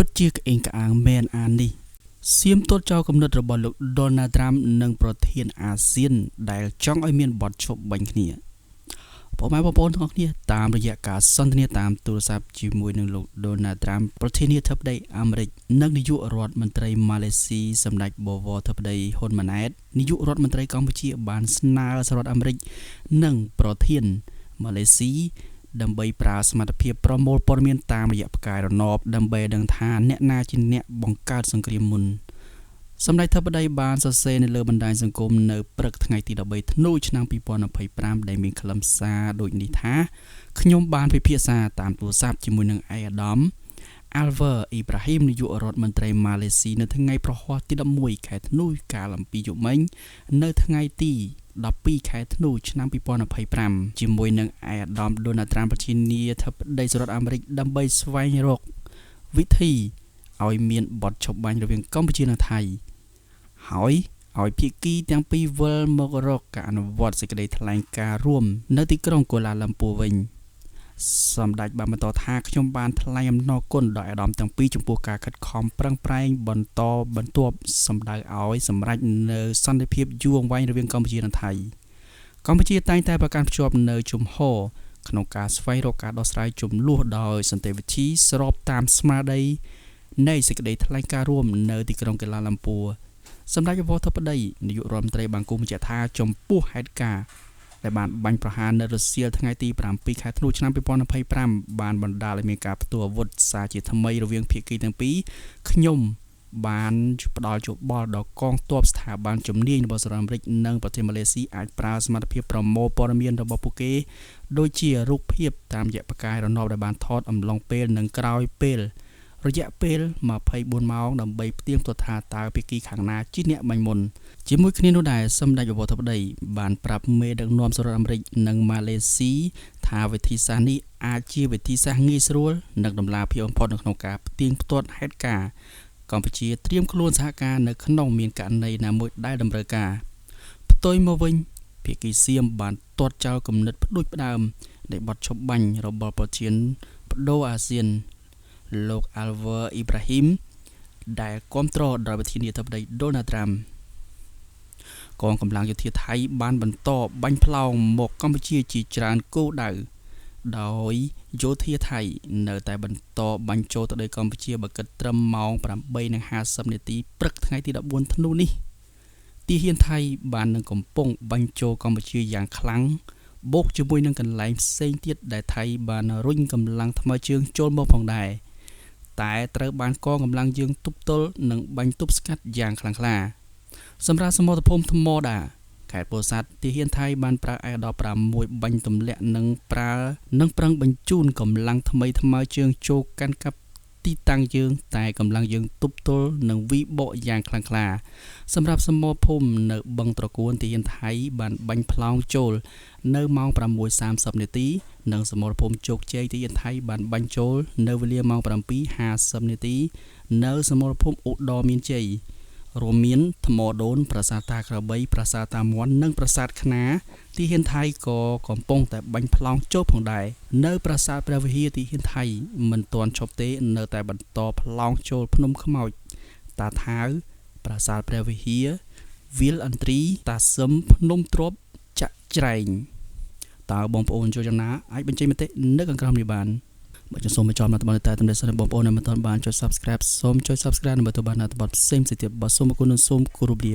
ពិតជាក្អេងក្អាងមែនអាននេះសៀមទល់ចោលគំនិតរបស់លោក Donald Trump និងប្រធានអាស៊ានដែលចង់ឲ្យមានបទឈប់បាញ់គ្នាបងប្អូនទាំងអស់គ្នាតាមរយៈការសន្ទនាតាមទូរស័ព្ទជាមួយនឹងលោក Donald Trump ប្រធានាធិបតីអាមេរិកនិងនាយករដ្ឋមន្ត្រីម៉ាឡេស៊ីសម្ដេចបវរធិបតីហ៊ុនម៉ាណែតនាយករដ្ឋមន្ត្រីកម្ពុជាបានស្នើសហរដ្ឋអាមេរិកនិងប្រធានម៉ាឡេស៊ីដើម្បីប្រើសមត្ថភាពប្រមូលព័ត៌មានតាមរយៈផ្កាយរណបដើម្បីដឹងថាអ្នកណាជាអ្នកបង្កើតសង្គ្រាមមុនសម្ដេចធិបតីបានសរសេរនៅលើបណ្ដាញសង្គមនៅព្រឹកថ្ងៃទី13ធ្នូឆ្នាំ2025ដែលមានខ្លឹមសារដូចនេះថាខ្ញុំបានពិភាក្សាតាមទូរស័ព្ទជាមួយនឹងអាដាមអាល់វ៉ាអ៊ីប្រាហ៊ីមនាយករដ្ឋមន្ត្រីម៉ាឡេស៊ីនៅថ្ងៃប្រហ័សទី11ខែធ្នូកាលអំពីយប់មិញនៅថ្ងៃទី12ខែធ្នូឆ្នាំ2025ជាមួយនឹងអាដាមដូណាល់ត្រាំប្រធានាធិបតីសហរដ្ឋអាមេរិកដើម្បីស្វែងរកវិធីឲ្យមានបទឈប់បាញ់រវាងកម្ពុជានិងថៃហើយឲ្យភាគីទាំងពីរវិលមករកការអនុវត្តសេចក្តីថ្លែងការណ៍រួមនៅទីក្រុងកូឡាឡាំពួរវិញសម្ដេចបានបន្តថាខ្ញុំបានថ្លែងអំណរគុណដល់អាដាមទាំងពីរចំពោះការខិតខំប្រឹងប្រែងបន្តបន្ទាប់សម្ដៅឲ្យសម្រេចនៅសន្តិភាពយូរអង្វែងរវាងកម្ពុជានិងថៃកម្ពុជាតែងតែប្រកាន់ភ្ជាប់នៅជំហរក្នុងការស្វែងរកការដោះស្រាយជម្លោះដោយសន្តិវិធីស្របតាមស្មារតីនៃសេចក្តីថ្លែងការណ៍រួមនៅទីក្រុងកូឡាឡាំពួរសម្ដេចបវរធិបតីនាយករដ្ឋមន្ត្រីបានគូបញ្ជាក់ថាចំពោះហេតុការណ៍ដែលបានបាញ់ប្រហារនៅរសៀលថ្ងៃទី7ខែធ្នូឆ្នាំ2025បានបណ្ដាលឲ្យមានការផ្ទុះអាវុធសារជាថ្មីរវាងភាគីទាំងពីរខ្ញុំបានផ្ដល់យោបល់ដល់កងទ័ពស្ថាប័នជំនាញរបស់សហរដ្ឋអាមេរិកនិងប្រទេសម៉ាឡេស៊ីអាចប្រើសមត្ថភាពប្រមូលព័ត៌មានរបស់ពួកគេដូចជារូបភាពតាមរយៈផ្កាយរណបដែលបានថតអំឡុងពេលនិងក្រោយពេលរយៈពេល24ម៉ោងដើម្បីផ្ទៀងផ្ទាត់ថាតើភាគីខាងណាជាអ្នកបាញ់មុនជាមួយគ្នានោះដែរសម្ដេចបវរធិបតីបានប្រាប់មេដឹកនាំសហរដ្ឋអាមេរិកនិងម៉ាឡេស៊ីថាវិធីសាស្ត្រនេះអាចជាវិធីសាស្ត្រងាយស្រួលនិងតម្លាភាពបំផុតនៅក្នុងការផ្ទៀងផ្ទាត់ហេតុការណ៍កម្ពុជាត្រៀមខ្លួនសហការនៅក្នុងមានករណីណាមួយដែលតម្រូវការផ្ទុយមកវិញភាគីសៀមបានទាត់ចោលគំនិតផ្ដួចផ្ដើមនៃបទឈប់បាញ់របស់ប្រធានបដូអាស៊ានលោកអាល់វ៉ាអ៊ីប្រាហ៊ីមដែលគ្រប់គ្រងដោយប្រធានាធិបតីដូណាល់ត្រាំកងកម្លាំងយោធាថៃបានបន្តបាញ់ផ្លោងមកកម្ពុជាជាច្រើនគោលដៅដោយយោធាថៃនៅតែបន្តបាញ់ចូលទៅដីកម្ពុជាបើគិតត្រឹមម៉ោង 8:50 នាទីព្រឹកថ្ងៃទី14ធ្នូនេះទាហានថៃបាននឹងកំពុងបាញ់ចូលកម្ពុជាយ៉ាងខ្លាំងបូកជាមួយនឹងកន្លែងផ្សេងទៀតដែលថៃបានរុញកម្លាំងថ្មើរជើងចូលមកផងដែរតែត្រូវបានកងកម្លាំងយើងទប់ទល់និងបាញ់ទប់ស្កាត់យ៉ាងខ្លាំងក្លាសម្រាប់សមត្ថភូមិថ្មដាខេត្តពោធិ៍សាត់ទាហានថៃបានប្រើឯកដល់6បាញ់ទម្លាក់និងប្រឹងបញ្ជូនកម្លាំងថ្មីថ្មើរជើងចូលកាន់កាប់ទីតាំងយើងតែកម្លាំងយើងទប់ទល់និងវិបកយ៉ាងខ្លាំងក្លាសម្រាប់សមរភូមិនៅបឹងត្រកួនទាហានថៃបានបាញ់ផ្លោងចូលនៅម៉ោង 6:30 នាទីនិងសមរភូមិជោគជ័យទាហានថៃបានបាញ់ចូលនៅវេលាម៉ោង 7:50 នាទីនៅសមរភូមិឧត្តរមានជ័យរួមមានថ្មដូនប្រាសាទតាក្របីប្រាសាទតាមាន់និងប្រាសាទខ្នាទាហានថៃក៏កំពុងតែបាញ់ផ្លោងចូលផងដែរនៅប្រាសាទព្រះវិហារទាហានថៃមិនទាន់ឈប់ទេនៅតែបន្តផ្លោងចូលភ្នំខ្មោចតាថាវប្រាសាទព្រះវិហារវាលអន្ត្រីតាសឹមភ្នំទ្របចាក់ច្រែងតើបងប្អូនចូលចំណាអាចបញ្ចេញមតិនៅខាងក្រោមនេះបានបើចង់សូមបញ្ចប់នៅតំបន់តែតំណែងសិនបងប្អូននៅមិនទាន់បានចុច Subscribe សូមចុច Subscribe ដើម្បីទទួលបាននៅតំបន់ផ្សេងៗទៀតបាទសូមអរគុណនិងសូមគោរពលា